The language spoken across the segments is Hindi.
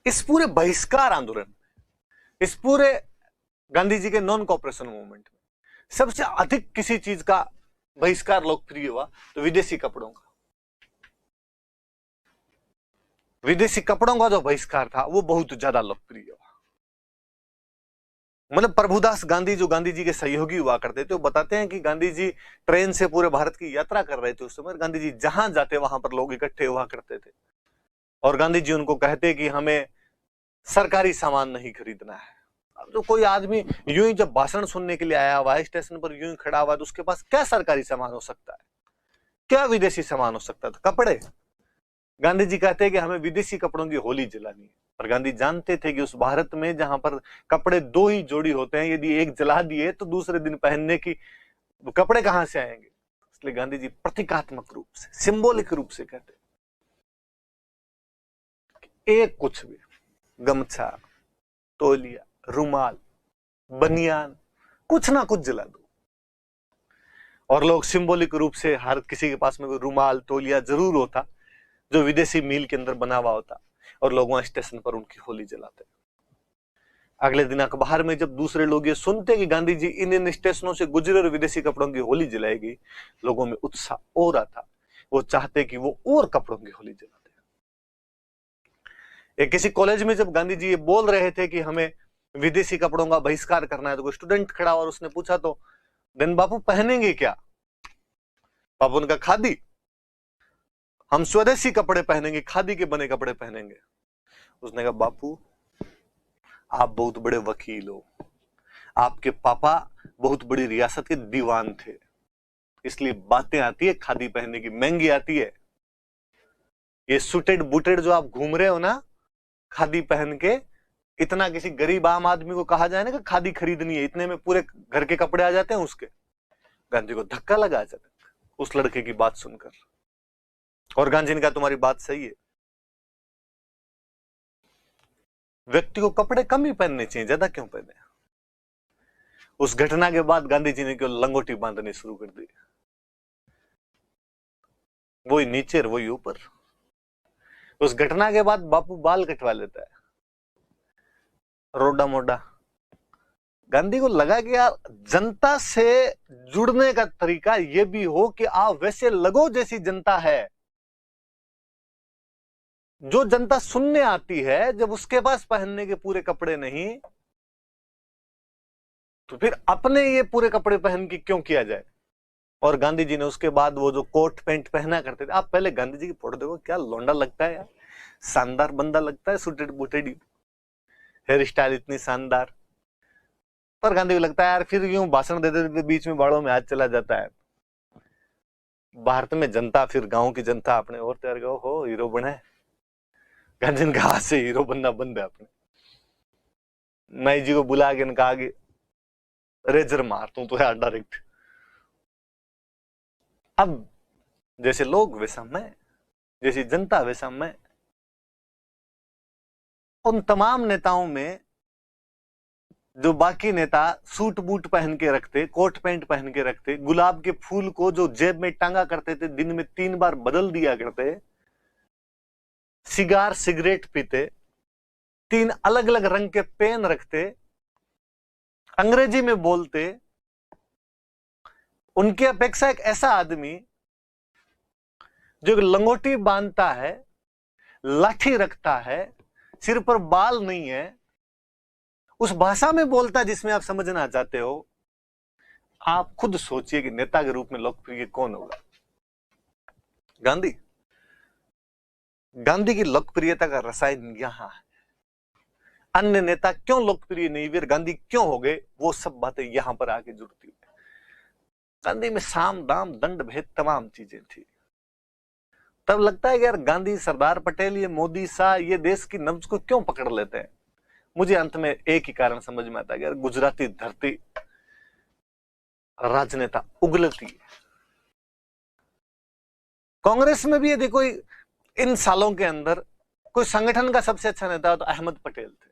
इस पूरे बहिष्कार आंदोलन, इस पूरे गांधी जी के नॉन कॉपरेशन मूवमेंट में सबसे अधिक किसी चीज का बहिष्कार लोकप्रिय हुआ तो विदेशी कपड़ों का। विदेशी कपड़ों का जो बहिष्कार था वो बहुत ज्यादा लोकप्रिय हुआ। मतलब प्रभुदास गांधी जो गांधी जी के सहयोगी हुआ करते थे, वो बताते हैं कि गांधी जी ट्रेन से पूरे भारत की यात्रा कर रहे थे उस समय। गांधी जी जहां जाते वहां पर लोग इकट्ठे हुआ करते थे और गांधी जी उनको कहते कि हमें सरकारी सामान नहीं खरीदना है। अब जो कोई आदमी यूं ही जब भाषण सुनने के लिए आया हुआ है, स्टेशन पर यूं ही खड़ा हुआ है, तो उसके पास क्या सरकारी सामान हो सकता है, क्या विदेशी सामान हो सकता था? कपड़े। गांधी जी कहते हैं कि हमें विदेशी कपड़ों की होली जलानी है। और गांधी जानते थे कि उस भारत में जहां पर कपड़े दो ही जोड़ी होते हैं, यदि एक जला दिए तो दूसरे दिन पहनने की कपड़े कहां से आएंगे। इसलिए गांधी जी प्रतीकात्मक रूप से, सिंबॉलिक रूप से कहते एक कुछ भी, गमछा, तौलिया, रुमाल, बनियान, कुछ ना कुछ जला दो। और लोग सिंबॉलिक रूप से, हर किसी के पास में कोई रुमाल, तौलिया जरूर होता जो विदेशी मील के अंदर बना हुआ होता, और लोग वहां स्टेशन पर उनकी होली जलाते। अगले दिन अखबार में जब दूसरे लोग ये सुनते कि गांधी जी इन स्टेशनों से गुजरे और विदेशी कपड़ों की होली जलाएगी, लोगों में उत्साह और आता। वो चाहते कि वो और कपड़ों की होली जलाते। एक किसी कॉलेज में जब गांधी जी ये बोल रहे थे कि हमें विदेशी कपड़ों का बहिष्कार करना है, तो कोई स्टूडेंट खड़ा और उसने पूछा, तो दिन बापू पहनेंगे क्या? बापू ने कहा, खादी। हम स्वदेशी कपड़े पहनेंगे, खादी के बने कपड़े पहनेंगे। उसने कहा, बापू आप बहुत बड़े वकील हो, आपके पापा बहुत बड़ी रियासत के दीवान थे, इसलिए बातें आती है खादी पहनने की, महंगी आती है। ये सुटेड बुटेड जो आप घूम रहे हो ना खादी पहन के, इतना किसी गरीब आम आदमी को कहा जाए ना कि खादी खरीदनी है, इतने में पूरे घर के कपड़े आ जाते हैं उसके। गांधी को धक्का लगा अचानक उस लड़के की बात सुनकर। और गांधी ने कहा, तुम्हारी बात सही है, व्यक्ति को कपड़े कम ही पहनने चाहिए, ज्यादा क्यों पहने। उस घटना के बाद गांधी जी ने क्यों लंगोटी बांधनी शुरू कर दी, वही नीचे और वही ऊपर। उस घटना के बाद बापू बाल कटवा लेता है, रोडा मोडा। गांधी को लगा कि यार जनता से जुड़ने का तरीका यह भी हो कि आप वैसे लगो जैसी जनता है। जो जनता सुनने आती है, जब उसके पास पहनने के पूरे कपड़े नहीं, तो फिर अपने ये पूरे कपड़े पहन के क्यों किया जाए। और गांधी जी ने उसके बाद वो जो कोट पैंट पहना करते थे, आप पहले गांधी जी की फोटो देखो, क्या लौंडा लगता है यार, शानदार बंदा लगता है, सुटेड बुटेड, हेयर स्टाइल इतनी शानदार। पर गांधी को लगता है यार फिर यूं भाषण देते देते बीच में बाड़ों में हाथ चला जाता है। भारत में जनता, फिर गांव की जनता अपने और तैयार गो हो हीरो बने। गांधी ने कहा से हीरो बनना बंद है अपने। नाई जी को बुला के कहा कि रेजर मार तू तो यार डायरेक्ट। अब जैसे लोग वैसा मैं, जैसी जनता वैसा मैं। उन तमाम नेताओं में जो बाकी नेता सूट बूट पहन के रखते, कोट पैंट पहन के रखते, गुलाब के फूल को जो जेब में टांगा करते थे, दिन में 3 बार बदल दिया करते, सिगार सिगरेट पीते, 3 अलग अलग रंग के पेन रखते, अंग्रेजी में बोलते, उनकी अपेक्षा एक ऐसा आदमी जो लंगोटी बांधता है, लाठी रखता है, सिर पर बाल नहीं है, उस भाषा में बोलता है जिसमें आप समझना चाहते हो। आप खुद सोचिए कि नेता के रूप में लोकप्रिय कौन होगा। गांधी। गांधी की लोकप्रियता का रसायन यहां है। अन्य नेता क्यों लोकप्रिय नहीं हुए, गांधी क्यों हो गए, वो सब बातें यहां पर आके जुड़ती है। गांधी में साम दाम दंड भेद तमाम चीजें थी। तब लगता है कि यार गांधी, सरदार पटेल, ये मोदी शाह, ये देश की नब्ज को क्यों पकड़ लेते हैं। मुझे अंत में एक ही कारण समझ में आता है कि यार गुजराती धरती राजनेता उगलती है। कांग्रेस में भी यदि कोई इन सालों के अंदर कोई संगठन का सबसे अच्छा नेता हो तो अहमद पटेल थे,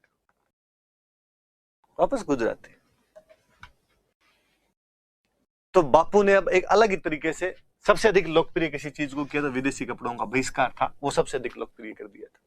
वापस गुजराती। तो बापू ने अब एक अलग ही तरीके से सबसे अधिक लोकप्रिय किसी चीज को किया तो विदेशी कपड़ों का बहिष्कार था, वो सबसे अधिक लोकप्रिय कर दिया था।